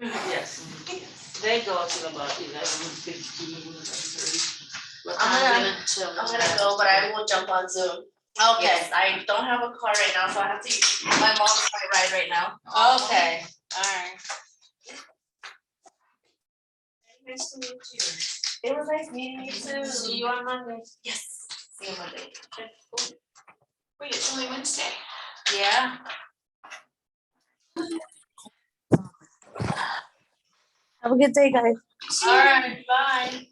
Yes. They go till about 11:15, 11:30. I'm gonna go, but I will jump on Zoom. Okay. Yes, I don't have a car right now, so I have to use my mom's my ride right now. Okay, alright. Nice to meet you. It was nice meeting you too. See you on Monday. Yes. See you Monday. Wait, it's only Wednesday. Yeah. Have a good day, guys. Alright, bye.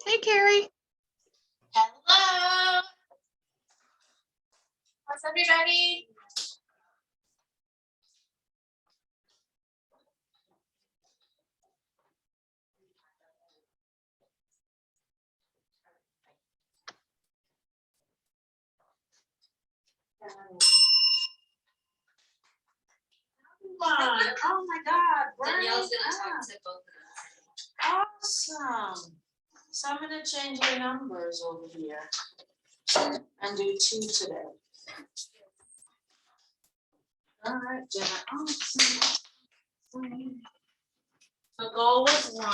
Hey, Carrie. Hello. How's everybody? Oh my God, Danielle's Brian. gonna talk to both of us. Awesome. So I'm gonna change your numbers over here and do 2 today. Alright, Jenna, awesome. The goal was 1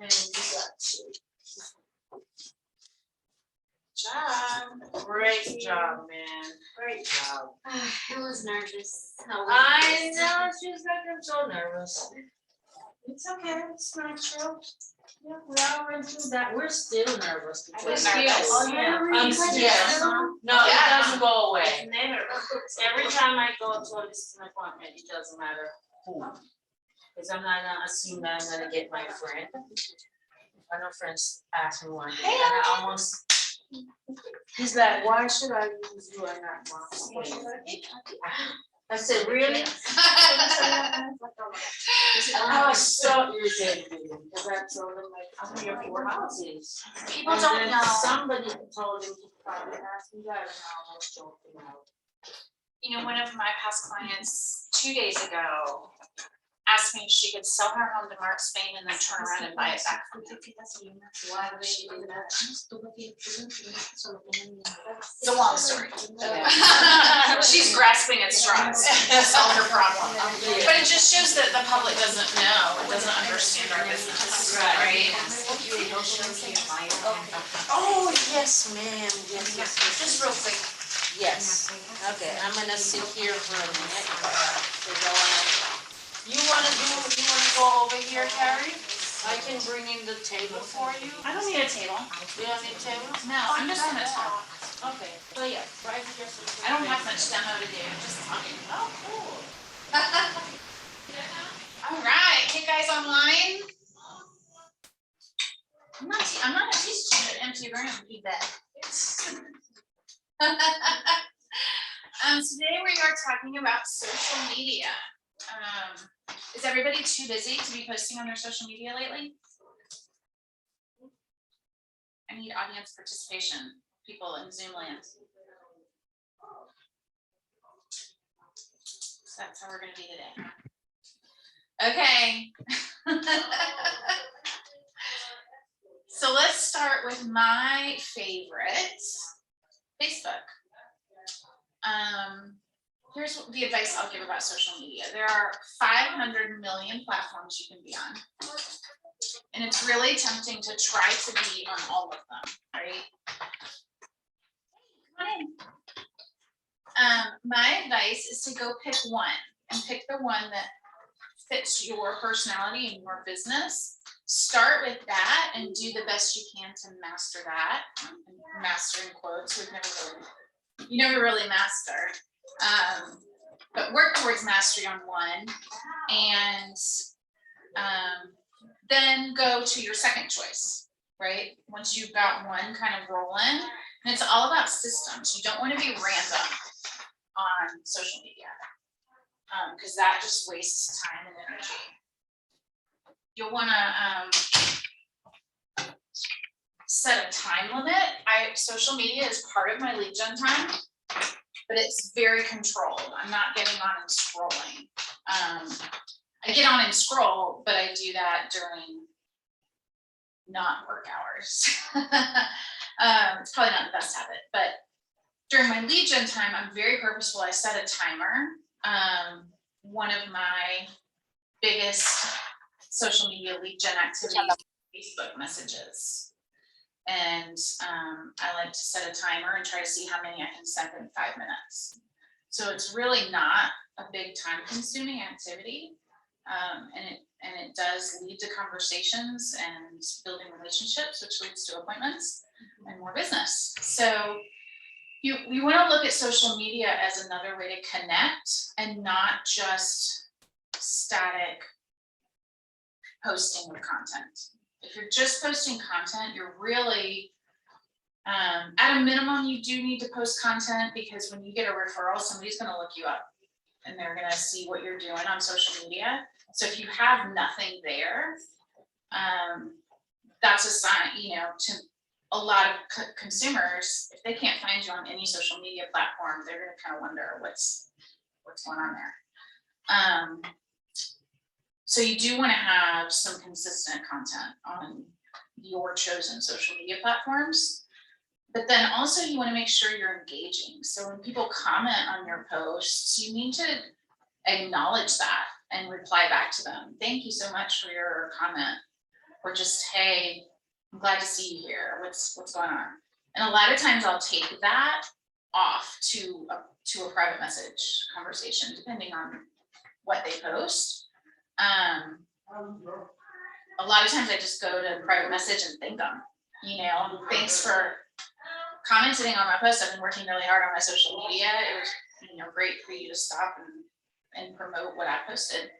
and you got 2. Job. Great job, man. Great job. I was nervous. I know, she's like, I'm so nervous. It's okay, it's natural. Yeah, we all went through that. We're still nervous. I was because- nervous. Oh, yeah. I'm Yes. still- No, it Yeah. doesn't go away. Never. Every time I go to a listening appointment, it doesn't matter who. Because I'm not gonna assume that I'm gonna get my friend. I know friends ask me one day, and I almost. He's like, why should I use you and not mom? I said, really? I was so irritated with him, because I told him like, I'm here for houses. People And don't then know. Somebody told him he probably asked me that, and I almost choked him out. You know, one of my past clients 2 days ago asked me if she could sell her home to Mark Spain and then turn around and buy it back from him. Why would she do that? It's a long story. She's grasping at straws to solve her problem. But it just shows that the public doesn't know, doesn't understand our business, right? Oh, yes, ma'am, yes, yes, yes. Just real quick. Yes, okay, I'm gonna sit here for a minute. 'Cause you wanna go over here, Carrie? I can bring in the table for you. I don't need a table. You don't need a table? No, I'm just gonna talk. Okay, so yeah, right here. I don't have much demo to do, just talking. Oh, cool. All right, hey guys online. I'm not gonna teach you an empty room, you bet. Today we are talking about social media. Is everybody too busy to be posting on their social media lately? I need audience participation, people in Zoom land. So that's how we're gonna be today. Okay. So let's start with my favorite, Facebook. Here's the advice I'll give about social media. There are 500 million platforms you can be on. And it's really tempting to try to be on all of them, right? Come on in. My advice is to go pick one and pick the one that fits your personality and your business. Start with that and do the best you can to master that. And master in quotes, you never really master. But work towards mastery on one, and then go to your second choice, right? Once you've got one kind of rolling, and it's all about systems. You don't want to be random on social media, because that just wastes time and energy. You'll want to set a time limit. Social media is part of my lead gen time, but it's very controlled. I'm not getting on and scrolling. I get on and scroll, but I do that during not work hours. It's probably not the best habit, but during my lead gen time, I'm very purposeful. I set a timer. One of my biggest social media lead gen activities is Facebook messages. And I like to set a timer and try to see how many I can send in 5 minutes. So it's really not a big time consuming activity. And it does lead to conversations and building relationships, which leads to appointments and more business. So we want to look at social media as another way to connect and not just static posting of content. If you're just posting content, you're really, at a minimum, you do need to post content, because when you get a referral, somebody's going to look you up and they're going to see what you're doing on social media. So if you have nothing there, that's a sign, to a lot of consumers, if they can't find you on any social media platform, they're going to kind of wonder what's going on there. So you do want to have some consistent content on your chosen social media platforms, but then also you want to make sure you're engaging. So when people comment on your posts, you need to acknowledge that and reply back to them. Thank you so much for your comment. Or just, hey, I'm glad to see you here. What's going on? And a lot of times I'll take that off to a private message conversation, depending on what they post. A lot of times I just go to private message and thank them. Thanks for commenting on my post. I've been working really hard on my social media. It was, great for you to stop and promote what I posted.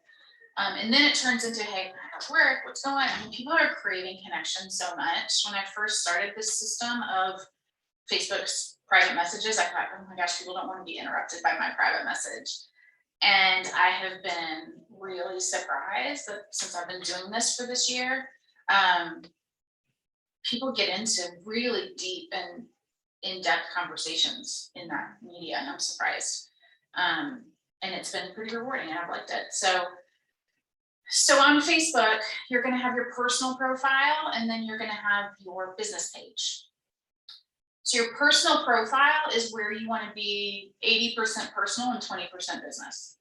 And then it turns into, hey, at work, what's going on? People are craving connection so much. When I first started this system of Facebook's private messages, I thought, oh my gosh, people don't want to be interrupted by my private message. And I have been really surprised that since I've been doing this for this year, people get into really deep and in-depth conversations in that media, and I'm surprised. And it's been pretty rewarding, and I've liked it. So on Facebook, you're going to have your personal profile, and then you're going to have your business page. So your personal profile is where you want to be 80% personal and 20% business.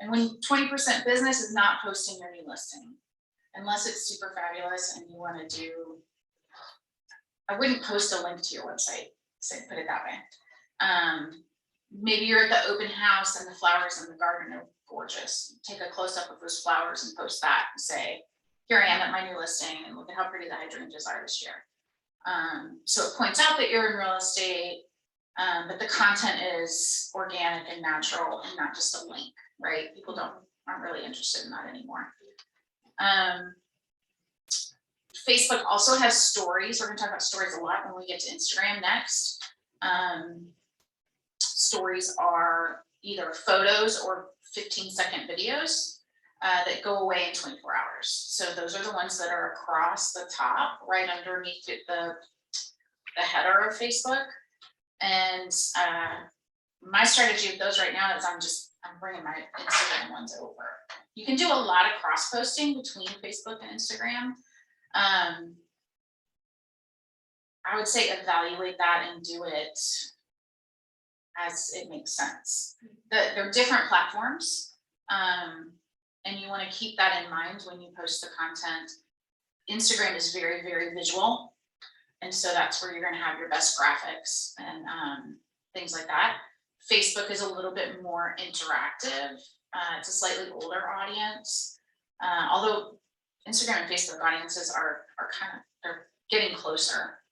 And when 20% business is not posting your new listing, unless it's super fabulous and you want to do, I wouldn't post a link to your website, so put it that way. Maybe you're at the open house and the flowers in the garden are gorgeous. Take a close up of those flowers and post that and say, here I am at my new listing and look at how pretty the hydrangeas are this year. So it points out that you're in real estate, but the content is organic and natural and not just a link, right? People aren't really interested in that anymore. Facebook also has stories. We're going to talk about stories a lot when we get to Instagram next. Stories are either photos or 15-second videos that go away in 24 hours. So those are the ones that are across the top, right underneath the header of Facebook. And my strategy with those right now is I'm bringing my Instagram ones over. You can do a lot of cross posting between Facebook and Instagram. I would say evaluate that and do it as it makes sense. They're different platforms, and you want to keep that in mind when you post the content. Instagram is very, very visual, and so that's where you're going to have your best graphics and things like that. Facebook is a little bit more interactive. It's a slightly older audience, although Instagram and Facebook audiences are they're getting closer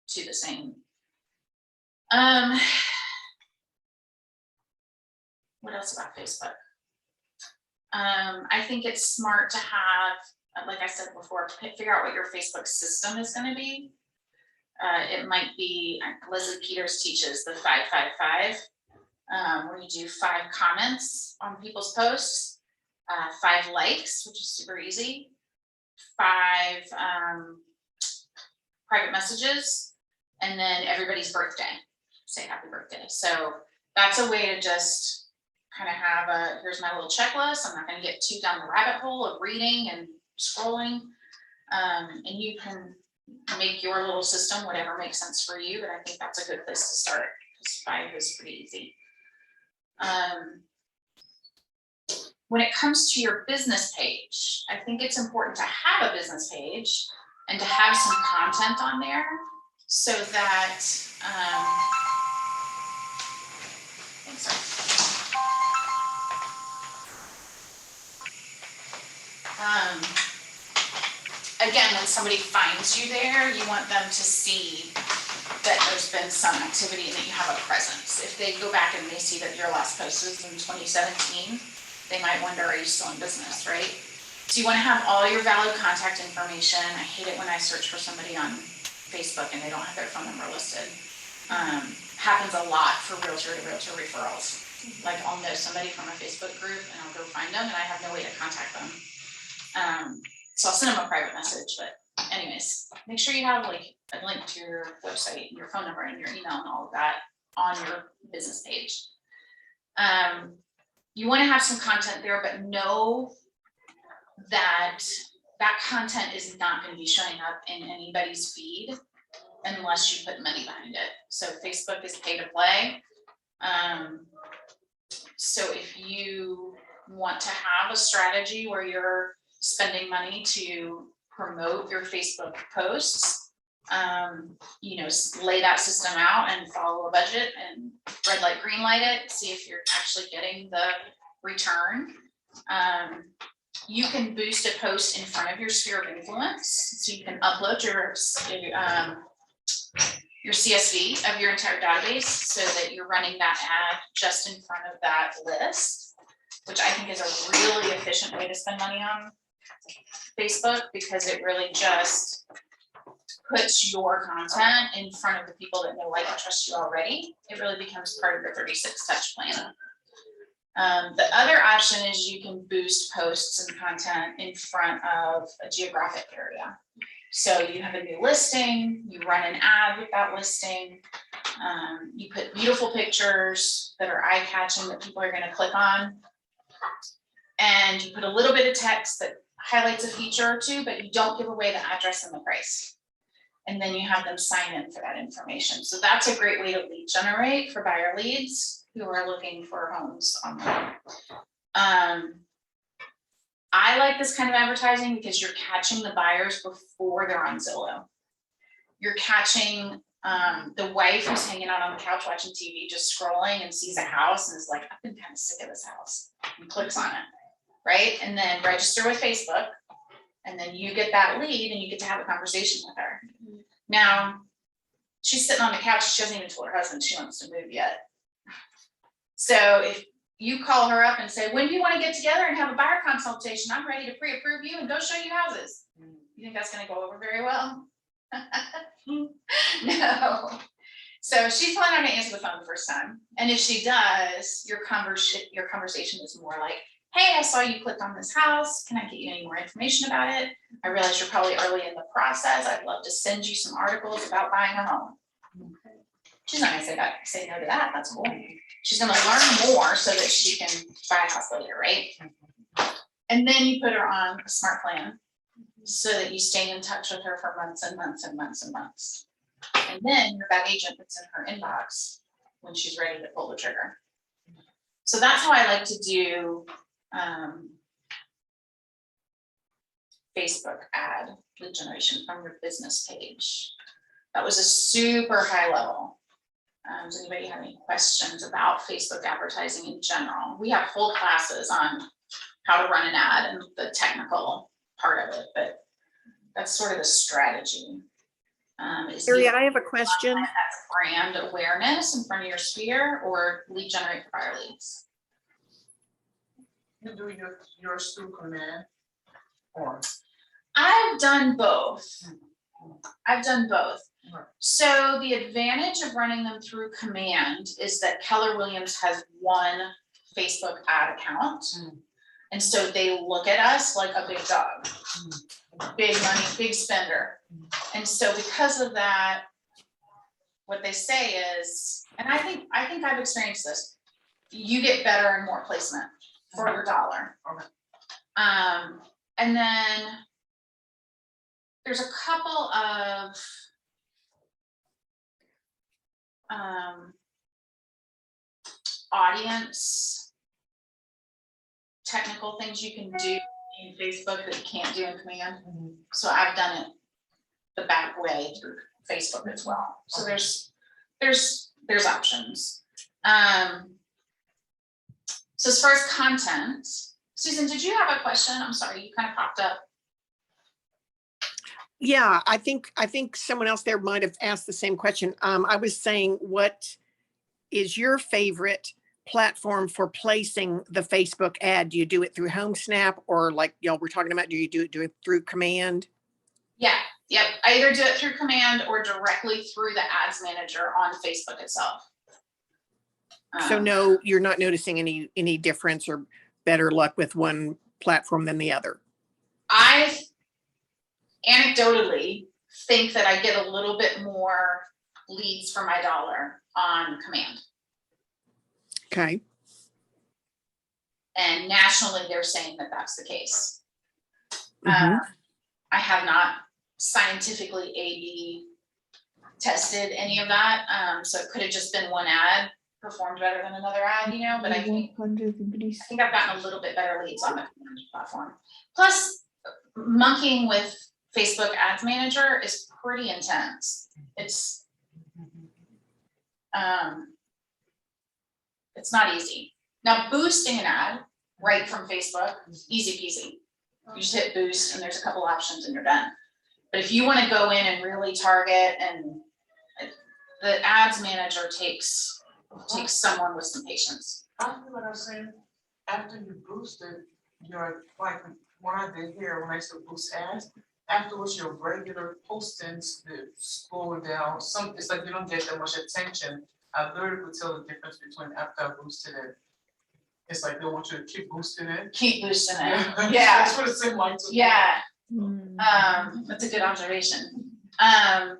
to the same. What else about Facebook? I think it's smart to have, like I said before, figure out what your Facebook system is going to be. It might be, Leslie Peters teaches the 5-5-5, where you do 5 comments on people's posts, 5 likes, which is super easy, 5 private messages, and then everybody's birthday. Say happy birthday. So that's a way to just kind of have a, here's my little checklist. I'm not gonna get too down the rabbit hole of reading and scrolling. And you can make your little system whatever makes sense for you, but I think that's a good place to start, because 5 is pretty easy. When it comes to your business page, I think it's important to have a business page and to have some content on there so that, again, when somebody finds you there, you want them to see that there's been some activity and that you have a presence. If they go back and they see that your last post was in 2017, they might wonder, are you still in business, right? So you want to have all your valid contact information. I hate it when I search for somebody on Facebook and they don't have their phone number listed. Happens a lot for realtor to realtor referrals. Like I'll know somebody from a Facebook group and I'll go find them and I have no way to contact them. So I'll send them a private message, but anyways, make sure you have like a link to your website and your phone number and your email and all of that on your business page. You want to have some content there, but know that that content is not going to be showing up in anybody's feed unless you put money behind it. So Facebook is pay to play. So if you want to have a strategy where you're spending money to promote your Facebook posts, you know, lay that system out and follow a budget and red light, green light it, see if you're actually getting the return. You can boost a post in front of your sphere of influence. So you can upload your CSV of your entire database so that you're running that ad just in front of that list, which I think is a really efficient way to spend money on Facebook, because it really just puts your content in front of the people that know, like, and trust you already. It really becomes part of your 36 touch plan. The other option is you can boost posts and content in front of a geographic area. So you have a new listing, you run an ad with that listing, you put beautiful pictures that are eye-catching that people are going to click on, and you put a little bit of text that highlights a feature or two, but you don't give away the address and the price. And then you have them sign in for that information. So that's a great way to lead generate for buyer leads who are looking for homes online. I like this kind of advertising because you're catching the buyers before they're on Zillow. You're catching the wife who's hanging out on the couch watching TV, just scrolling and sees a house and is like, I've been kind of sick of this house, and clicks on it, right? And then register with Facebook, and then you get that lead and you get to have a conversation with her. Now, she's sitting on the couch, she hasn't even told her husband she wants to move yet. So if you call her up and say, when do you want to get together and have a buyer consultation? I'm ready to pre-approve you and go show you houses. You think that's going to go over very well? No. So she's probably not going to answer the phone the first time. And if she does, your conversation is more like, hey, I saw you clicked on this house. Can I get you any more information about it? I realize you're probably early in the process. I'd love to send you some articles about buying a home. She's not going to say no to that. That's cool. She's going to learn more so that she can buy a house later, right? And then you put her on a smart plan so that you stay in touch with her for months and months and months and months. And then you're that agent that's in her inbox when she's ready to pull the trigger. So that's how I like to do Facebook ad lead generation from your business page. That was a super high level. Does anybody have any questions about Facebook advertising in general? We have whole classes on how to run an ad and the technical part of it, but that's sort of the strategy. Harriet, I have a question. Brand awareness in front of your sphere or lead generate for buyer leads? You do yours through command or? I've done both. So the advantage of running them through command is that Keller Williams has one Facebook ad account. And so they look at us like a big dog, big money, big spender. And so because of that, what they say is, and I think I've experienced this, you get better and more placement for your dollar. Okay. And then there's a couple of audience technical things you can do in Facebook that you can't do in Command. So I've done it the back way through Facebook as well. So there's options. So as far as content, Susan, did you have a question? I'm sorry, you kind of popped up. Yeah, I think someone else there might have asked the same question. I was saying, what is your favorite platform for placing the Facebook ad? Do you do it through HomeSnap, or like y'all were talking about, do you do it through Command? Yeah, yep. I either do it through Command or directly through the ads manager on Facebook itself. So no, you're not noticing any difference or better luck with one platform than the other? I anecdotally think that I get a little bit more leads for my dollar on Command. Okay. And nationally, they're saying that that's the case. Mhm. I have not scientifically A/B tested any of that. So it could have just been one ad performed better than another ad, you know, but I think I've gotten a little bit better leads on the Command platform. Plus, monkeying with Facebook Ads Manager is pretty intense. It's not easy. Now, boosting an ad right from Facebook, easy peasy. You just hit boost and there's a couple options and you're done. But if you want to go in and really target, and the ads manager takes someone with some patience. After what I was saying, after you boosted your, like, when I did here, when I used to boost ads, afterwards your regular postings that scroll down, it's like you don't get that much attention. I literally could tell the difference between after I boosted it. It's like they want you to keep boosting it. Keep boosting it. Yeah. Yeah. That's what it seemed like to me. Yeah. That's a good observation. I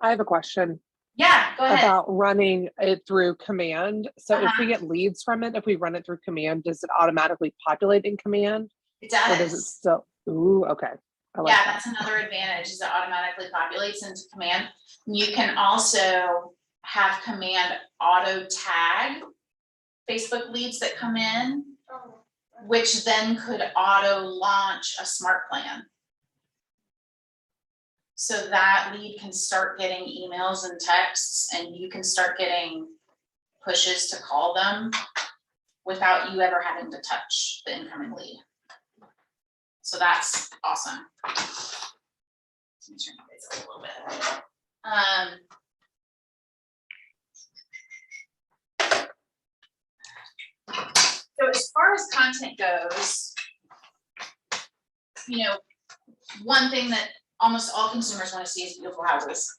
have a question Yeah, go ahead. about running it through Command. So if we get leads from it, if we run it through Command, does it automatically populate in Command? It Or does it does. still? Ooh, okay. I like Yeah, that. that's another advantage, is it automatically populates into Command. You can also have Command auto tag Facebook leads that come in, which then could auto launch a smart plan. So that lead can start getting emails and texts, and you can start getting pushes to call them without you ever having to touch the incoming lead. So that's awesome. Let me turn this up a little bit. So as far as content goes, you know, one thing that almost all consumers want to see is beautiful houses.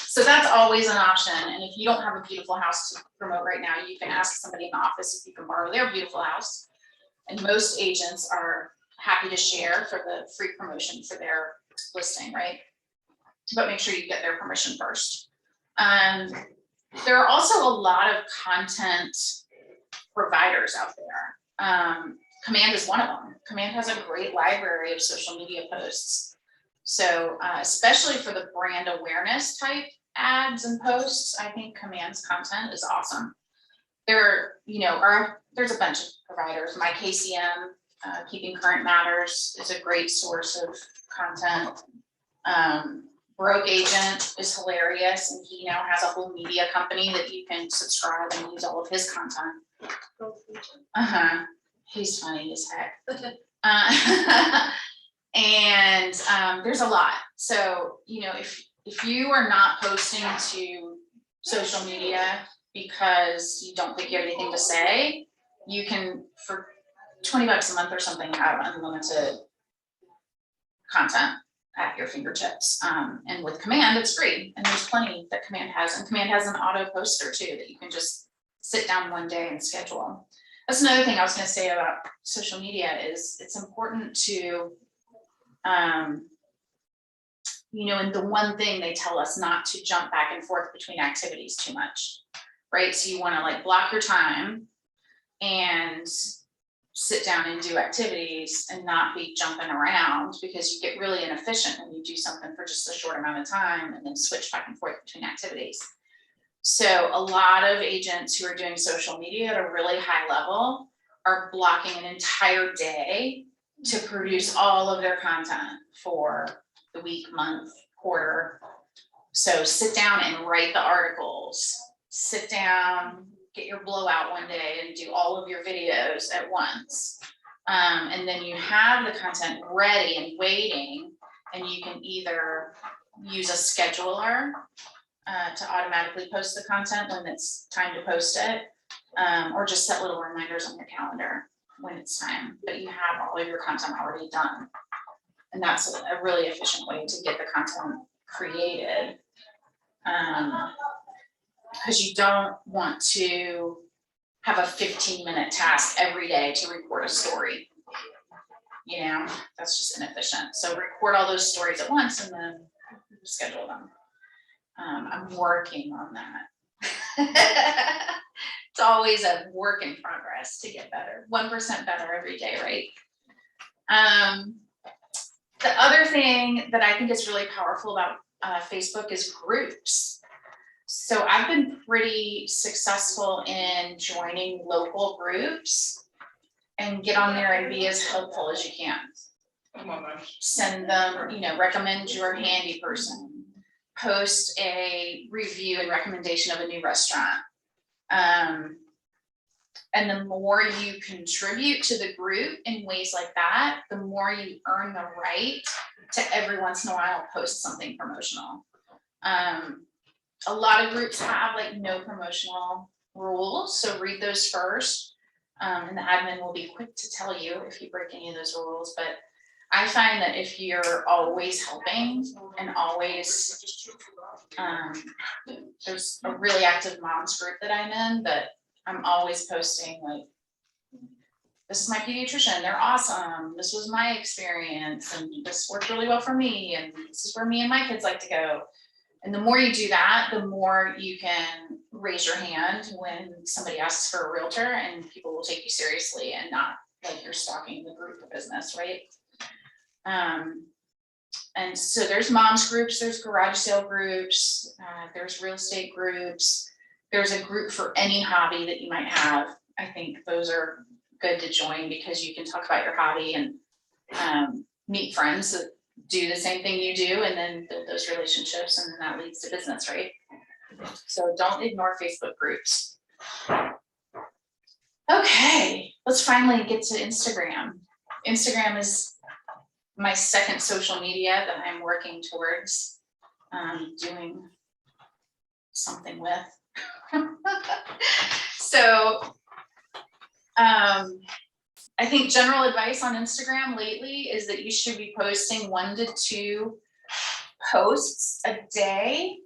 So that's always an option. And if you don't have a beautiful house to promote right now, you can ask somebody in the office if you can borrow their beautiful house. And most agents are happy to share for the free promotion for their listing, right? But make sure you get their permission first. There are also a lot of content providers out there. Command is one of them. Command has a great library of social media posts. So especially for the brand awareness type ads and posts, I think Command's content is awesome. There's a bunch of providers. My KCM, Keeping Current Matters, is a great source of content. Broke Agent is hilarious, and he now has a whole media company that you can subscribe and use all of his content. He's funny as heck. And there's a lot. So, you know, if you are not posting to social media because you don't think you have anything to say, you can, for $20 a month or something, have unlimited content at your fingertips. And with Command, it's free. And there's plenty that Command has. And Command has an auto poster too, that you can just sit down one day and schedule. That's another thing I was going to say about social media is it's important to, you know, and the one thing they tell us not to jump back and forth between activities too much. right? So you want to like block your time and sit down and do activities and not be jumping around, because you get really inefficient when you do something for just a short amount of time and then switch back and forth between activities. So a lot of agents who are doing social media at a really high level are blocking an entire day to produce all of their content for the week, month, quarter. So sit down and write the articles, sit down, get your blowout one day and do all of your videos at once. And then you have the content ready and waiting, and you can either use a scheduler to automatically post the content when it's time to post it, or just set little reminders on your calendar when it's time, but you have all of your content already done. And that's a really efficient way to get the content created. Because you don't want to have a 15-minute task every day to record a story. You know, that's just inefficient. So record all those stories at once and then schedule them. I'm working on that. It's always a work in progress to get better. 1% better every day, right? The other thing that I think is really powerful about Facebook is groups. So I've been pretty successful in joining local groups and get on there and be as helpful as you can. Send them, you know, recommend your handy person, post a review and recommendation of a new restaurant. And the more you contribute to the group in ways like that, the more you earn the right to every once in a while post something promotional. A lot of groups have like no promotional rules, so read those first. And the admin will be quick to tell you if you break any of those rules. But I find that if you're always helping and always, there's a really active moms group that I'm in that I'm always posting like, this is my pediatrician, they're awesome, this was my experience, and this worked really well for me, and this is where me and my kids like to go. And the more you do that, the more you can raise your hand when somebody asks for a realtor, and people will take you seriously and not like you're stalking the group of business, right? And so there's moms groups, there's garage sale groups, there's real estate groups, there's a group for any hobby that you might have. I think those are good to join because you can talk about your hobby and meet friends that do the same thing you do, and then build those relationships, and then that leads to business, right? So don't ignore Facebook groups. Okay, let's finally get to Instagram. Instagram is my second social media that I'm working towards doing something with. So I think general advice on Instagram lately is that you should be posting 1 to 2 posts a day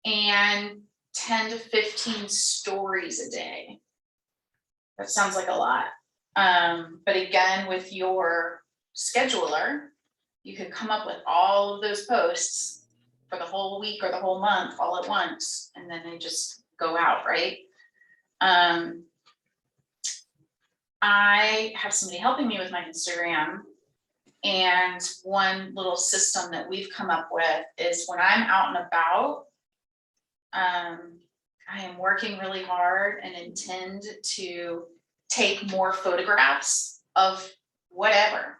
and 10 to 15 stories a day. That sounds like a lot. But again, with your scheduler, you could come up with all of those posts for the whole week or the whole month all at once, and then they just go out, right? I have somebody helping me with my Instagram, and one little system that we've come up with is when I'm out and about, I am working really hard and intend to take more photographs of whatever.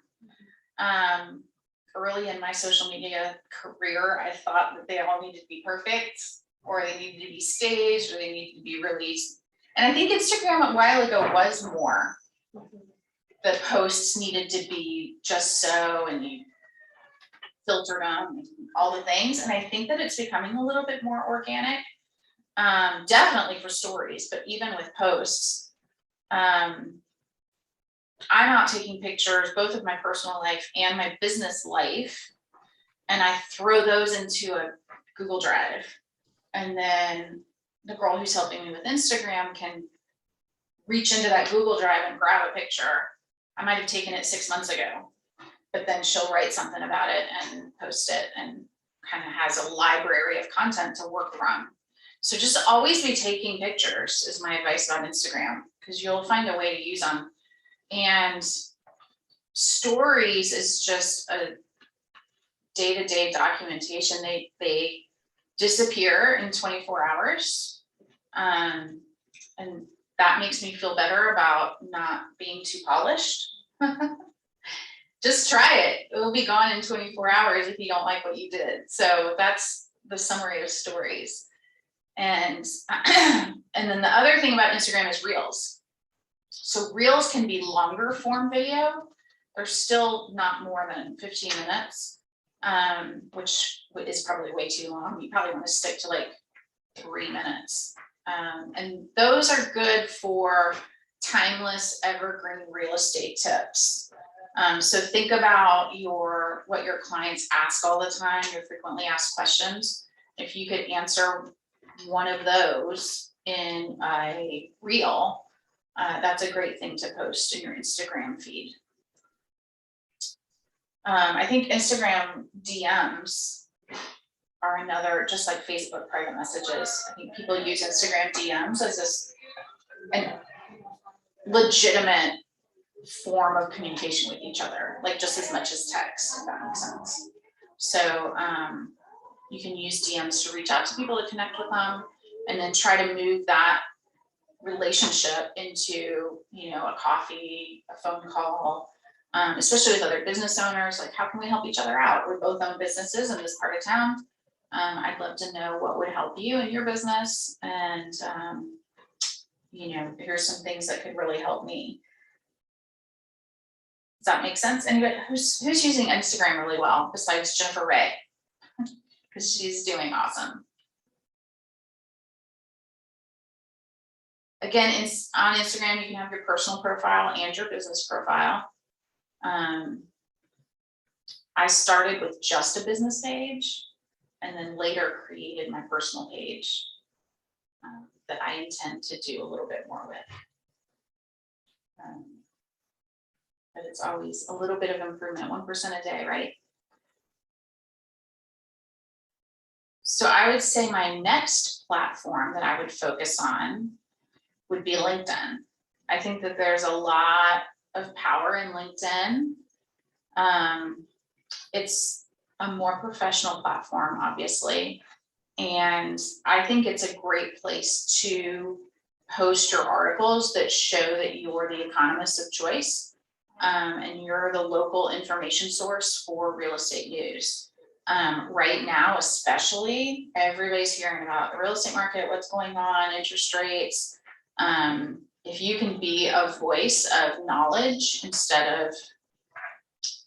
Early in my social media career, I thought that they all needed to be perfect, or they needed to be staged, or they needed to be released. And I think Instagram a while ago was more. The posts needed to be just so, and you filtered them, and all the things. And I think that it's becoming a little bit more organic. Definitely for stories, but even with posts, I'm out taking pictures both of my personal life and my business life, and I throw those into a Google Drive, and then the girl who's helping me with Instagram can reach into that Google Drive and grab a picture. I might have taken it 6 months ago, but then she'll write something about it and post it, and kind of has a library of content to work from. So just always be taking pictures is my advice about Instagram, because you'll find a way to use them. And stories is just a day-to-day documentation. They disappear in 24 hours. And that makes me feel better about not being too polished. Just try it. It will be gone in 24 hours if you don't like what you did. So that's the summary of stories. And then the other thing about Instagram is Reels. So Reels can be longer form video. They're still not more than 15 minutes, which is probably way too long. You probably want to stick to like 3 minutes. And those are good for timeless, evergreen real estate tips. So think about what your clients ask all the time, your frequently asked questions. If you could answer one of those in a reel, that's a great thing to post in your Instagram feed. I think Instagram DMs are another, just like Facebook private messages. I think people use Instagram DMs as a legitimate form of communication with each other, like just as much as text, if that makes sense. So you can use DMs to reach out to people to connect with them, and then try to move that relationship into, a coffee, a phone call, especially with other business owners. Like, how can we help each other out? We both own businesses in this part of town. I'd love to know what would help you in your business, and here's some things that could really help me. Does that make sense? Anybody who's using Instagram really well besides Jennifer Ray? Because she's doing awesome. Again, on Instagram, you can have your personal profile and your business profile. I started with just a business page, and then later created my personal page that I intend to do a little bit more with. But it's always a little bit of improvement, 1% a day, right? So I would say my next platform that I would focus on would be LinkedIn. I think that there's a lot of power in LinkedIn. It's a more professional platform, obviously. And I think it's a great place to post your articles that show that you're the economist of choice, and you're the local information source for real estate news. Right now, especially, everybody's hearing about the real estate market, what's going on, interest rates. If you can be a voice of knowledge instead of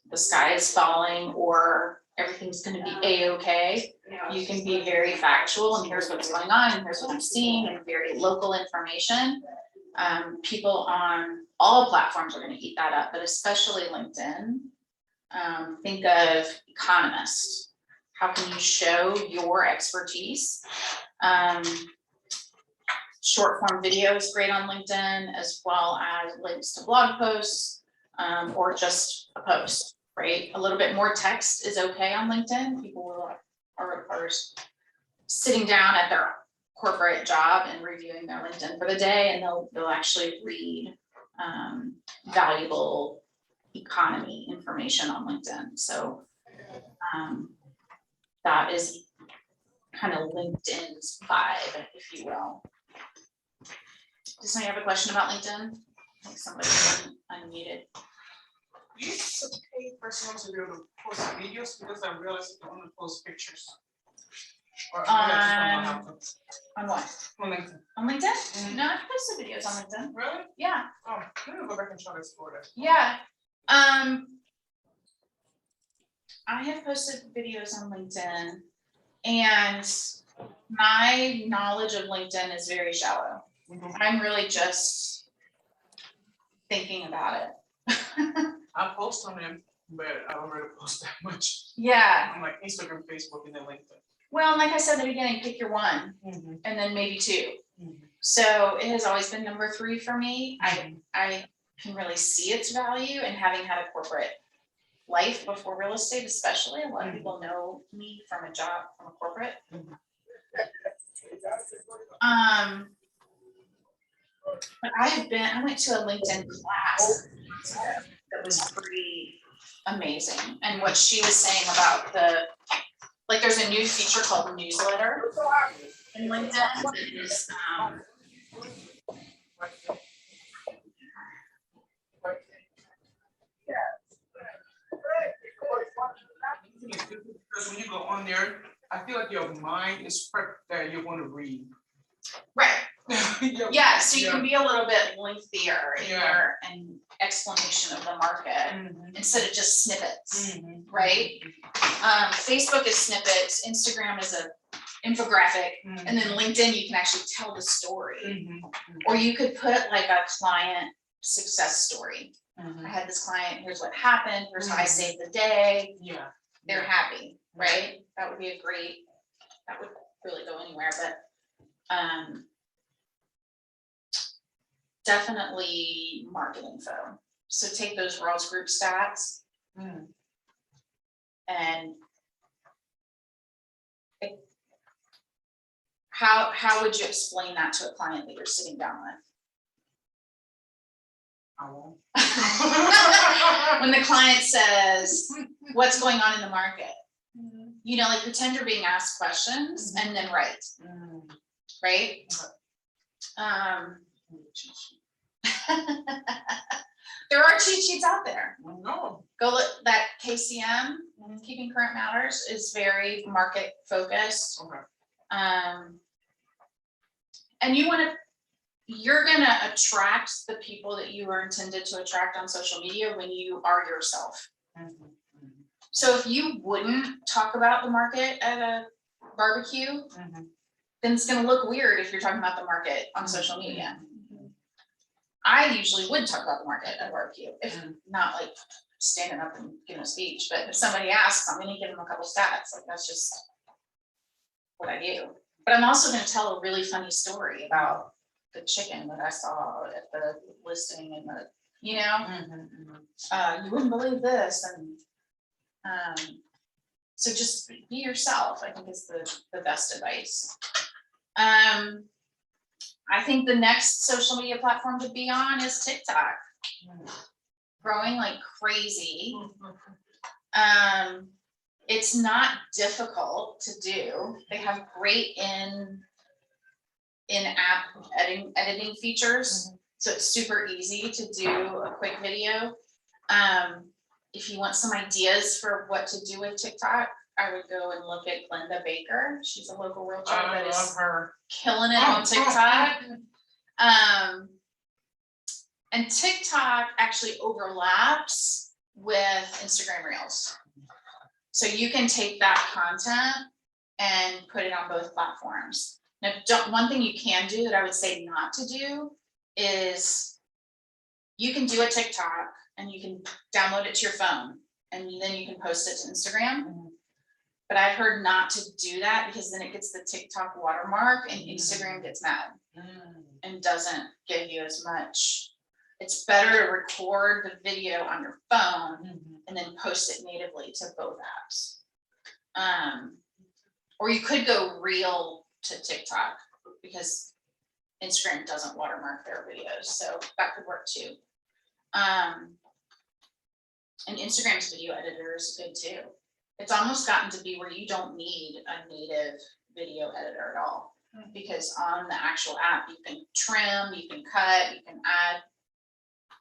the sky is falling or everything's going to be a-okay, you can be very factual, and here's what's going on, and here's what I'm seeing, and very local information. People on all platforms are going to eat that up, but especially LinkedIn. Think of economists. How can you show your expertise? Short form video is great on LinkedIn, as well as links to blog posts, or just a post, right? A little bit more text is okay on LinkedIn. People are sitting down at their corporate job and reviewing their LinkedIn for the day, and they'll actually read valuable economy information on LinkedIn. So that is kind of LinkedIn's vibe, if you will. Does somebody have a question about LinkedIn? I think somebody's unmuted. You used to pay for someone to be able to post videos, because I realized you can only post pictures. Or On what? On LinkedIn. On LinkedIn? No, I've posted videos on LinkedIn. Really? Yeah. Oh, I'm gonna go back and try to explore that. Yeah. I have posted videos on LinkedIn, and my knowledge of LinkedIn is very shallow. I'm really just thinking about it. I post on them, but I don't really post that much. Yeah. On like Instagram, Facebook, and then LinkedIn. Well, like I said in the beginning, pick your one, and then maybe two. So it has always been number 3 for me. I can really see its value, and having had a corporate life before real estate, especially, a lot of people know me from a job from a corporate. But I went to a LinkedIn class that was pretty amazing. And what she was saying about there's a new feature called newsletter in LinkedIn that is, Because when you go on there, I feel like your mind is prepped that you want to read. right. Yeah. Yeah, so you can be a little bit lengthier in Yeah. your explanation of the market instead of just snippets, right? Facebook is snippets, Instagram is a infographic, and then LinkedIn, you can actually tell the story. Or you could put like a client success story. I had this client, here's what happened, here's how I saved the day, Yeah. they're happy, right? That would be that would really go anywhere, but definitely market info. So take those Rawls group stats and how would you explain that to a client that you're sitting down with? I won't. When the client says, what's going on in the market? You know, like pretend you're being asked questions and then write, right? There are cheat sheets out there. No. Go look, that KCM, Keeping Current Matters, is very market focused. Okay. And you're gonna attract the people that you are intended to attract on social media when you are yourself. So if you wouldn't talk about the market at a barbecue, then it's gonna look weird if you're talking about the market on social media. I usually would talk about the market at a barbecue, if not like standing up and giving a speech, but if somebody asks, I'm gonna give them a couple stats, like that's just what I do. But I'm also gonna tell a really funny story about the chicken that I saw at the listing and the, you know, you wouldn't believe this, and so just be yourself, I think is the best advice. I think the next social media platform to be on is TikTok. Growing like crazy. It's not difficult to do. They have great in-app editing features. So it's super easy to do a quick video. If you want some ideas for what to do with TikTok, I would go and look at Glenda Baker. She's a local realtor that I is love her. killing it on TikTok. And TikTok actually overlaps with Instagram Reels. So you can take that content and put it on both platforms. Now, one thing you can do that I would say not to do is you can do a TikTok and you can download it to your phone and then you can post it to Instagram. But I've heard not to do that because then it gets the TikTok watermark and Instagram gets mad and doesn't give you as much. It's better to record the video on your phone and then post it natively to both apps. Or you could go reel to TikTok because Instagram doesn't watermark their videos, so that could work too. And Instagram's video editor is good too. It's almost gotten to be where you don't need a native video editor at all, because on the actual app, you can trim, you can cut, you can add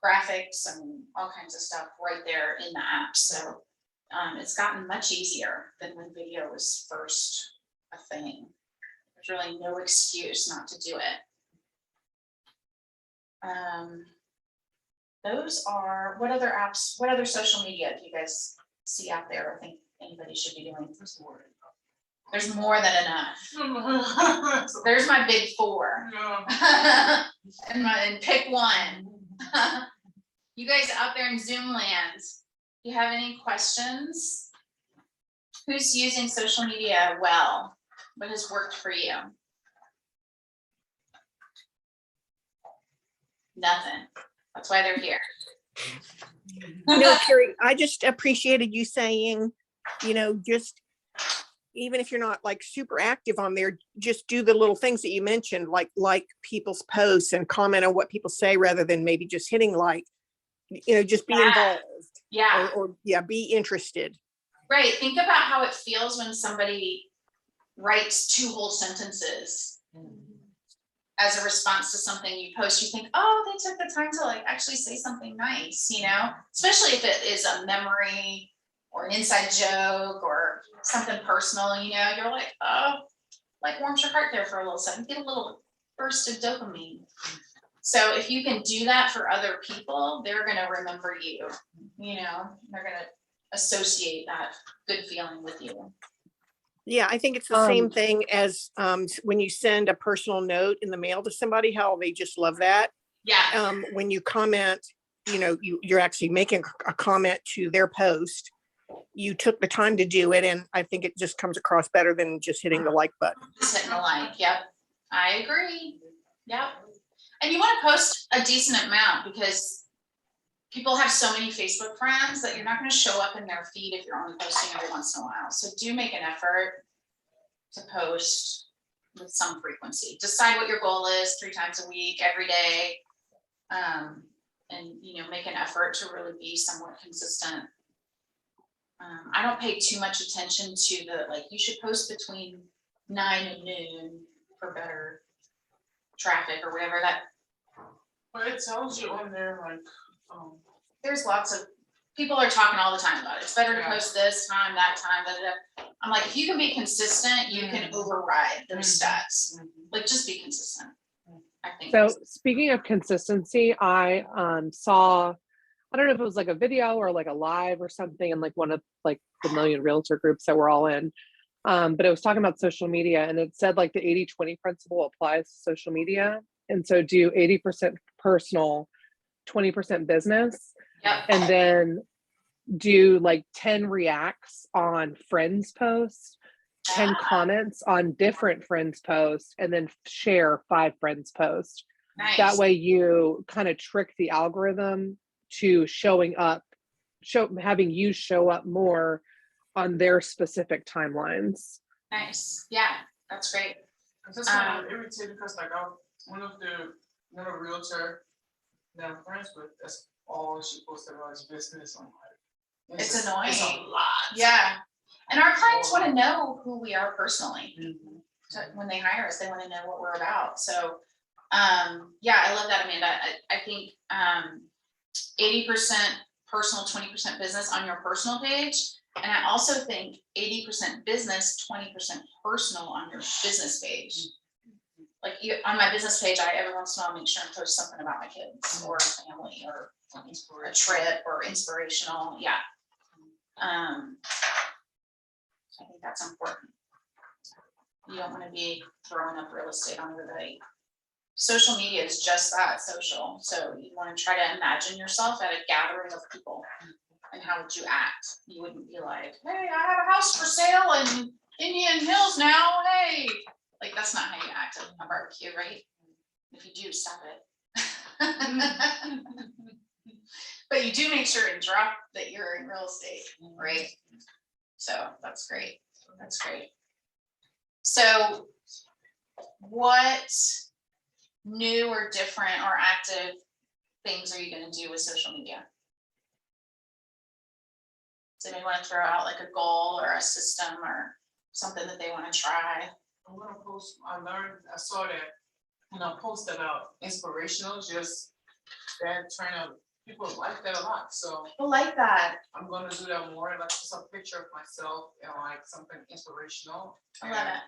graphics and all kinds of stuff right there in the app. So it's gotten much easier than when video was first a thing. There's really no excuse not to do it. Those are, what other apps, what other social media do you guys see out there? I think anybody should be doing. There's more than enough. There's my big four. and pick one. You guys out there in Zoom land, do you have any questions? Who's using social media well? What has worked for you? Nothing. That's why they're here. No, Carrie, I just appreciated you saying, just even if you're not like super active on there, just do the little things that you mentioned, like people's posts and comment on what people say rather than maybe just hitting like, just be Yeah. involved Yeah, or yeah, be interested. right. Think about how it feels when somebody writes 2 whole sentences as a response to something you post. You think, oh, they took the time to like actually say something nice, especially if it is a memory or an inside joke or something personal, you're like, oh, like warms your heart there for a little second, get a little burst of dopamine. So if you can do that for other people, they're gonna remember you, they're gonna associate that good feeling with you. Yeah, I think it's the same thing as when you send a personal note in the mail to somebody, how they just love that. Yeah, When you comment, you're actually making a comment to their post. You took the time to do it, and I think it just comes across better than just hitting the like button. just hitting the like, yep, I agree, yep. And you wanna post a decent amount because people have so many Facebook friends that you're not gonna show up in their feed if you're only posting every once in a while. So do make an effort to post with some frequency. Decide what your goal is, 3 times a week, every day. And make an effort to really be somewhat consistent. I don't pay too much attention to you should post between 9 and noon for better traffic or whatever that. But it tells you on there, like, There's lots of people are talking all the time about it. It's better to Yeah. post this time, that time, I'm like, if you can be consistent, you can override those stats. Like, just be consistent. I think. So speaking of consistency, I saw, I don't know if it was like a video or like a live or something in like one of like the million realtor groups that we're all in. But it was talking about social media, and it said like the 80-20 principle applies to social media. And so do 80% personal, 20% business, Yep. and then do like 10 reacts on friends posts, 10 comments on different friends posts, and then share 5 friends posts. Nice. That way you kind of trick the algorithm to having you show up more on their specific timelines. Nice. Yeah, that's great. That's why I'm irritated because like one of the realtor that I'm friends with, that's all she posted about his business. I'm like, It's annoying. It's a lot. Yeah. And our clients want to know who we are personally. Mhm. So when they hire us, they want to know what we're about. So, yeah, I love that, Amanda. I think 80% personal, 20% business on your personal page. And I also think 80% business, 20% personal on your business page. Like on my business page, I every once in a while make sure and post something about my kids or family or a trip or inspirational. Yeah. I think that's important. You don't want to be throwing up real estate on everybody. Social media is just that, social. So you want to try to imagine yourself at a gathering of people. And how would you act? You wouldn't be like, hey, I have a house for sale in Indian Hills now. Hey, like that's not how you act at a barbecue, right? If you do, stop it. But you do make sure and drop that you're in real estate, right? So that's great. That's great. So what new or different or active things are you going to do with social media? Does anyone want to throw out like a goal or a system or something that they want to try? I'm gonna post, I saw that, and I posted about inspirational, just that trying to, people like that a lot, so People like that. I'm gonna do that more, like just a picture of myself and like something inspirational. I love it.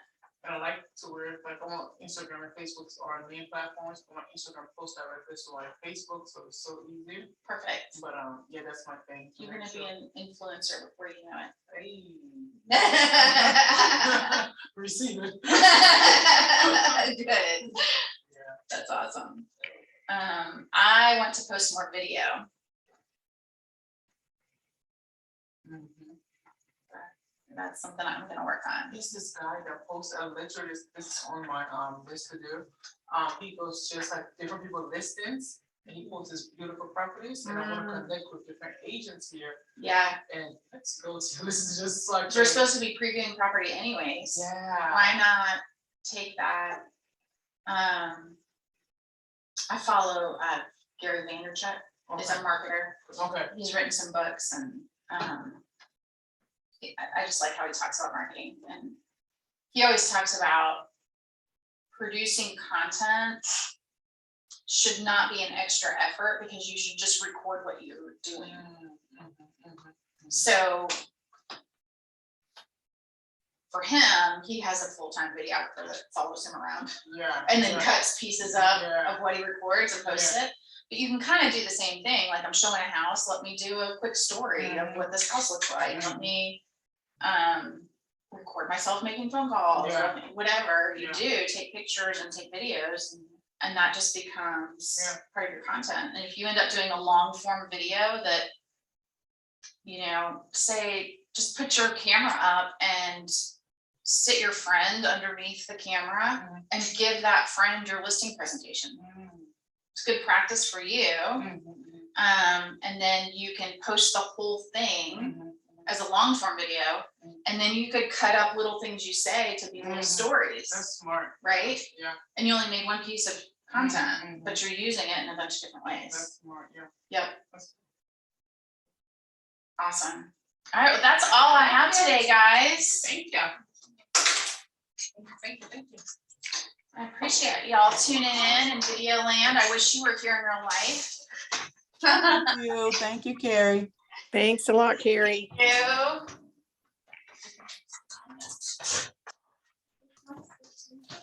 And I like to wear, like on Instagram and Facebook are our main platforms, but my Instagram post directly to like Facebook, so it's so easy. Perfect. But yeah, that's my thing. You're gonna be an influencer before you know it. Hey. Receive it. Good. Yeah. That's awesome. I want to post more video. Mhm. That's something I'm gonna work on. There's this guy that posts, literally, this is on my list to do. He goes just like different people listings, and he owns his beautiful properties, and I wanna connect with different agents here, Yeah, and let's go to, this is just like. we're supposed to be previewing property anyways. Yeah. Why not take that? I follow Gary Vaynerchuk, is a marketer. Okay, He's written some books and I just like how he talks about marketing, and he always talks about producing content should not be an extra effort because you should just record what you're doing. So for him, he has a full-time videographer that follows him around yeah. and then yeah. cuts pieces up Yeah. of what he records and posts it. But you can kind of do the same thing. Like, I'm showing a house, let me do a quick story of what this house looks like. Let me record myself making phone calls, Yeah. whatever you Yeah. do, take pictures and take videos, and that just becomes Yeah. part of your content. And if you end up doing a long form video that, you know, say, just put your camera up and sit your friend underneath the camera and give that friend your listing presentation. It's good practice for you. And then you can post the whole thing as a long form video, and then you could cut up little things you say to be little stories, That's smart. right? Yeah, And you only made one piece of content, but you're using it in a bunch of different ways. that's smart, yeah. Yep. Awesome. All right, well, that's all I have today, guys. Thank you. Thank you. I appreciate y'all tuning in video land. I wish you were here in real life. Thank you, Carrie. Thanks a lot, Carrie. You.